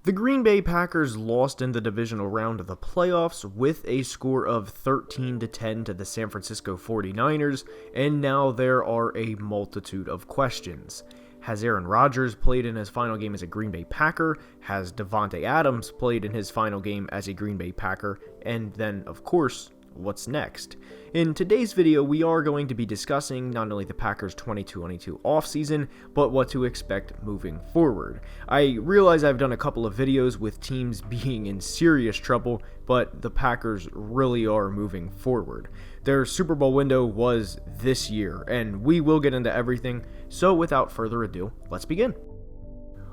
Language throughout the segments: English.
The Green Bay Packers lost in the divisional round of the playoffs with a score of 13-10 to the San Francisco 49ers, and now there are a multitude of questions. Has Aaron Rodgers played in his final game as a Green Bay Packer? Has Davante Adams played in his final game as a Green Bay Packer? And then, of course, what's next? In today's video, we are going to be discussing not only the Packers' 2022 offseason, but what to expect moving forward. I realize I've done a couple of videos with teams being in serious trouble, but the Packers really are moving forward. Their Super Bowl window was this year, and we will get into everything, so without further ado, let's begin.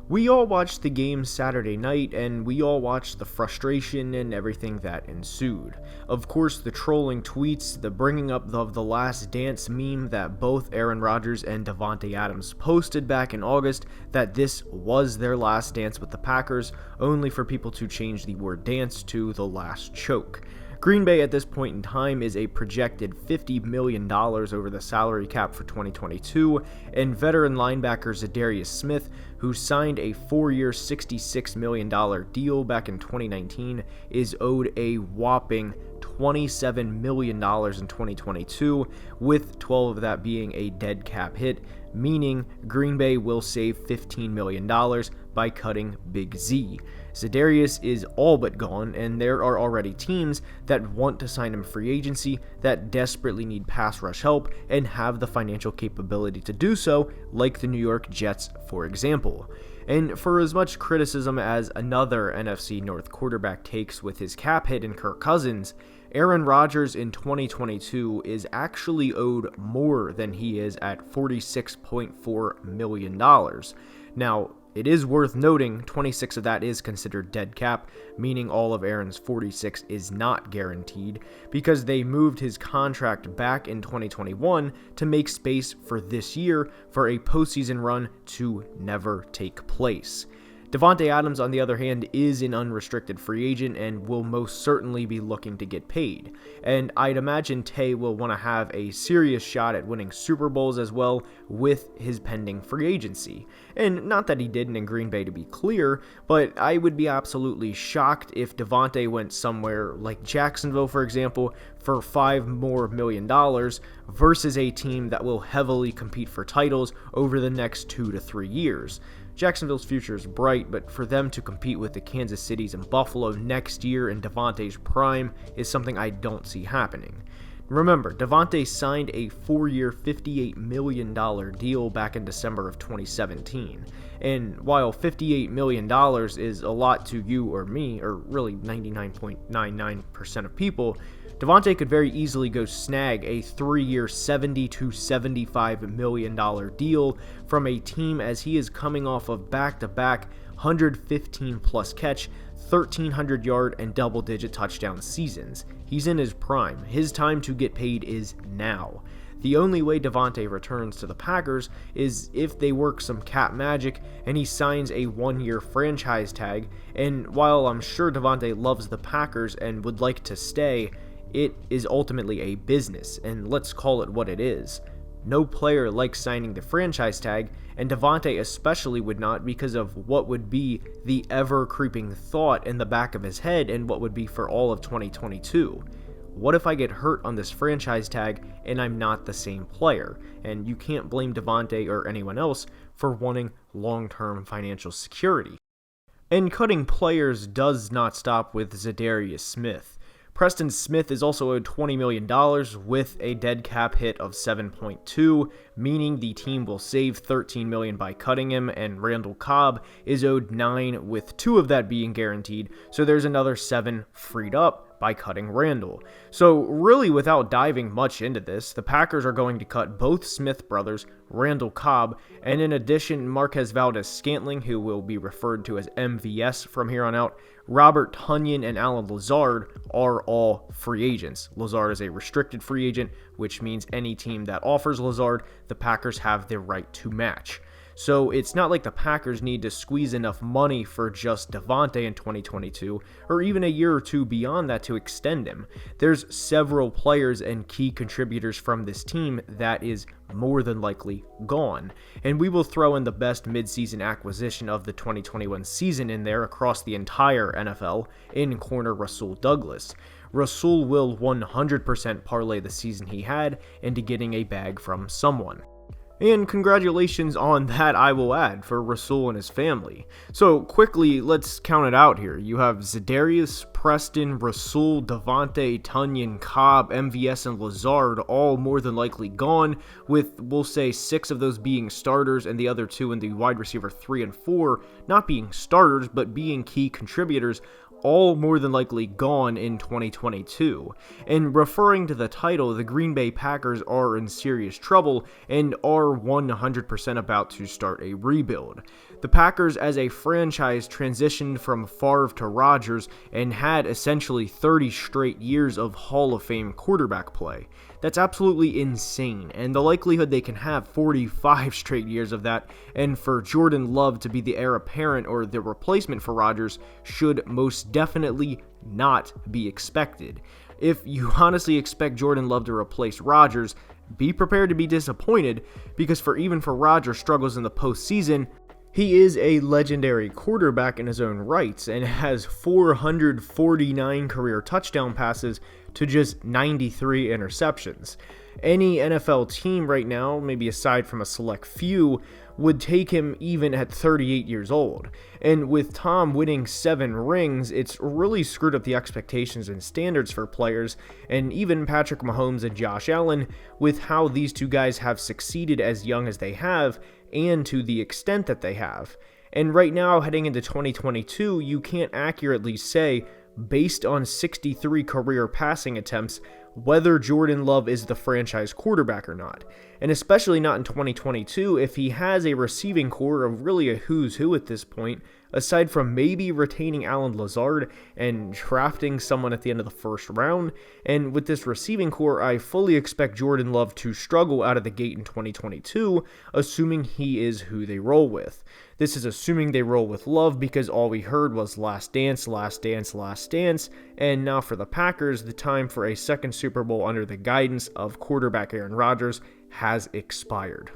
We all watched the game Saturday night, and we all watched the frustration and everything that ensued. Of course, the trolling tweets, the bringing up of the last dance meme that both Aaron Rodgers and Davante Adams posted back in August, that this was their last dance with the Packers, only for people to change the word dance to the last choke. Green Bay at this point in time is a projected $50 million over the salary cap for 2022, and veteran linebacker Rodgers Smith, who signed a 4-year $66 million deal back in 2019, is owed a whopping $27 million in 2022, with 12 of that being a dead cap hit, meaning Green Bay will save $15 million by cutting Big Z. Rodgers is all but gone, and there are already teams that want to sign him free agency that desperately need pass rush help and have the financial capability to do so, like the New York Jets, for example. And for as much criticism as another NFC North quarterback takes with his cap hit in Kirk Cousins, Aaron Rodgers in 2022 is actually owed more than he is at $46.4 million. Now, it is worth noting 26 of that is considered dead cap, meaning all of Aaron's 46 is not guaranteed, because they moved his contract back in 2021 to make space for this year for a postseason run to never take place. Davante Adams, on the other hand, is an unrestricted free agent and will most certainly be looking to get paid. And I'd imagine Tay will want to have a serious shot at winning Super Bowls as well with his pending free agency. And not that he didn't in Green Bay, to be clear, but I would be absolutely shocked if Davante went somewhere like Jacksonville, for example, for $5 million more versus a team that will heavily compete for titles over the next 2 to 3 years. Jacksonville's future is bright, but for them to compete with the Kansas Cities and Buffalo next year in Davante's prime is something I don't see happening. Remember, Davante signed a 4-year $58 million deal back in December of 2017, and while $58 million is a lot to you or me, or really 99.99% of people, Davante could very easily go snag a 3-year $70 to $75 million deal from a team, as he is coming off of back-to-back 115-plus catch, 1,300-yard, and double-digit touchdown seasons. He's in his prime. His time to get paid is now. The only way Davante returns to the Packers is if they work some cap magic and he signs a 1-year franchise tag, and while I'm sure Davante loves the Packers and would like to stay, it is ultimately a business, and let's call it what it is. No player likes signing the franchise tag, and Davante especially would not, because of what would be the ever-creeping thought in the back of his head and what would be for all of 2022. What if I get hurt on this franchise tag and I'm not the same player? And you can't blame Davante or anyone else for wanting long-term financial security. And cutting players does not stop with Rodgers Smith. Preston Smith is also owed $20 million with a dead cap hit of 7.2, meaning the team will save $13 million by cutting him, and Randall Cobb is owed 9, with 2 of that being guaranteed, so there's another 7 freed up by cutting Randall. So really, without diving much into this, the Packers are going to cut both Smith brothers, Randall Cobb, and in addition, Marquez Valdes-Scantling, who will be referred to as MVS from here on out. Robert Tonyan and Alan Lazard are all free agents. Lazard is a restricted free agent, which means any team that offers Lazard, the Packers have the right to match. So it's not like the Packers need to squeeze enough money for just Davante in 2022, or even a year or two beyond that to extend him. There's several players and key contributors from this team that is more than likely gone. And we will throw in the best midseason acquisition of the 2021 season in there across the entire NFL in corner Rasul Douglas. Rasul will 100% parlay the season he had into getting a bag from someone. And congratulations on that, I will add, for Rasul and his family. So quickly, let's count it out here. You have Za'Darius, Preston, Rasul, Davante, Tunyon, Cobb, MVS, and Lazard all more than likely gone, with, we'll say, 6 of those being starters and the other 2 in the wide receiver 3 and 4 not being starters, but being key contributors, all more than likely gone in 2022. And referring to the title, the Green Bay Packers are in serious trouble and are 100% about to start a rebuild. The Packers as a franchise transitioned from Favre to Rodgers and had essentially 30 straight years of Hall of Fame quarterback play. That's absolutely insane, and the likelihood they can have 45 straight years of that, and for Jordan Love to be the heir apparent or the replacement for Rodgers, should most definitely not be expected. If you honestly expect Jordan Love to replace Rodgers, be prepared to be disappointed, because even for Rodgers' struggles in the postseason, he is a legendary quarterback in his own rights and has 449 career touchdown passes to just 93 interceptions. Any NFL team right now, maybe aside from a select few, would take him even at 38 years old. And with Tom winning 7 rings, it's really screwed up the expectations and standards for players, and even Patrick Mahomes and Josh Allen, with how these two guys have succeeded as young as they have, and to the extent that they have. And right now, heading into 2022, you can't accurately say, based on 63 career passing attempts, whether Jordan Love is the franchise quarterback or not. And especially not in 2022 if he has a receiving core of really a who's who at this point, aside from maybe retaining Allen Lazard and drafting someone at the end of the first round. And with this receiving core, I fully expect Jordan Love to struggle out of the gate in 2022, assuming he is who they roll with. This is assuming they roll with Love, because all we heard was last dance, last dance, last dance, and now for the Packers, the time for a second Super Bowl under the guidance of quarterback Aaron Rodgers has expired.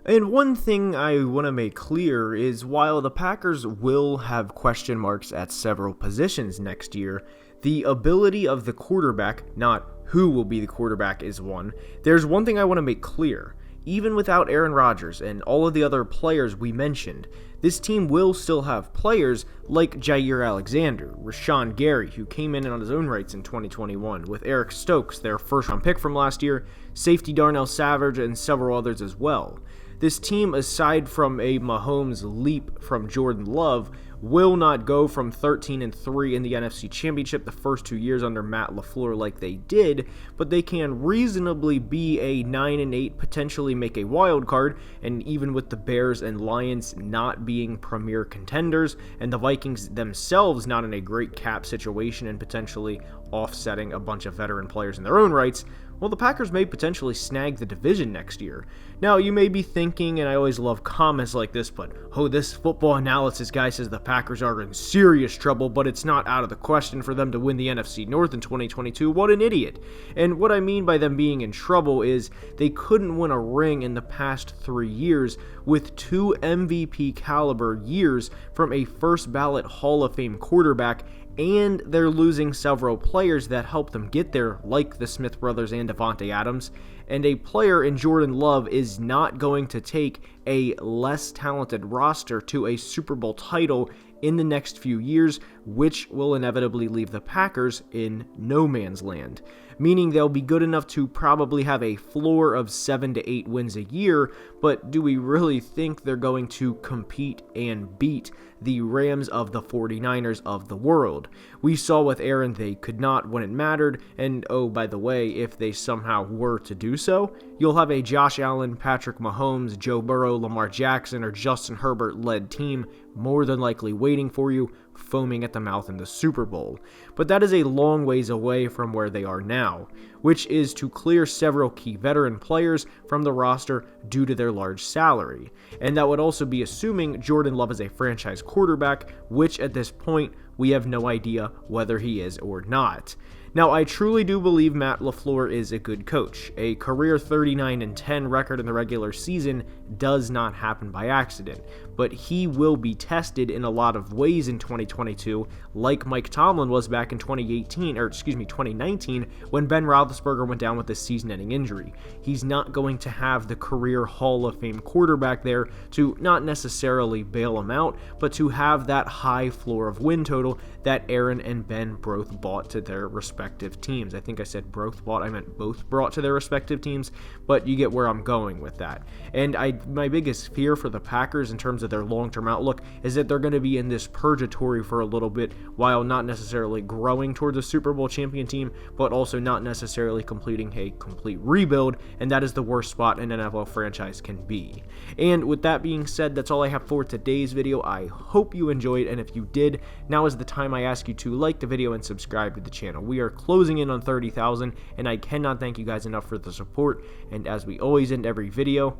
And one thing I want to make clear is while the Packers will have question marks at several positions next year, the ability of the quarterback, not who will be the quarterback, is one. There's one thing I want to make clear. Even without Aaron Rodgers and all of the other players we mentioned, this team will still have players like Jair Alexander, Rashawn Gary, who came in on his own rights in 2021, with Eric Stokes, their first-round pick from last year, safety Darnell Savage, and several others as well. This team, aside from a Mahomes leap from Jordan Love, will not go from 13-3 in the NFC Championship the first 2 years under Matt LaFleur like they did, but they can reasonably be a 9-8, potentially make a wild card, and even with the Bears and Lions not being premier contenders, and the Vikings themselves not in a great cap situation and potentially offsetting a bunch of veteran players in their own rights, well, the Packers may potentially snag the division next year. Now, you may be thinking, and I always love comments like this, but, oh, this football analysis guy says the Packers are in serious trouble, but it's not out of the question for them to win the NFC North in 2022. What an idiot. And what I mean by them being in trouble is they couldn't win a ring in the past 3 years with 2 MVP caliber years from a first ballot Hall of Fame quarterback, and they're losing several players that helped them get there, like the Smith brothers and Davante Adams, and a player in Jordan Love is not going to take a less talented roster to a Super Bowl title in the next few years, which will inevitably leave the Packers in no man's land, meaning they'll be good enough to probably have a floor of 7 to 8 wins a year, but do we really think they're going to compete and beat the Rams of the 49ers of the world? We saw with Aaron they could not when it mattered, and oh, by the way, if they somehow were to do so, you'll have a Josh Allen, Patrick Mahomes, Joe Burrow, Lamar Jackson, or Justin Herbert-led team more than likely waiting for you, foaming at the mouth in the Super Bowl. But that is a long ways away from where they are now, which is to clear several key veteran players from the roster due to their large salary. And that would also be assuming Jordan Love is a franchise quarterback, which at this point we have no idea whether he is or not. Now, I truly do believe Matt LaFleur is a good coach. A career 39-10 record in the regular season does not happen by accident, but he will be tested in a lot of ways in 2022, like Mike Tomlin was back in 2019, when Ben Roethlisberger went down with a season-ending injury. He's not going to have the career Hall of Fame quarterback there to not necessarily bail him out, but to have that high floor of win total that Aaron and Ben both brought to their respective teams. I think I said both bought, I meant both brought to their respective teams, but you get where I'm going with that. And my biggest fear for the Packers in terms of their long-term outlook is that they're going to be in this purgatory for a little bit, while not necessarily growing towards a Super Bowl champion team, but also not necessarily completing a complete rebuild, and that is the worst spot an NFL franchise can be. And with that being said, that's all I have for today's video. I hope you enjoyed, and if you did, now is the time I ask you to like the video and subscribe to the channel. We are closing in on 30,000, and I cannot thank you guys enough for the support. And as we always end every video,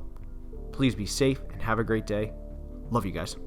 please be safe and have a great day. Love you guys.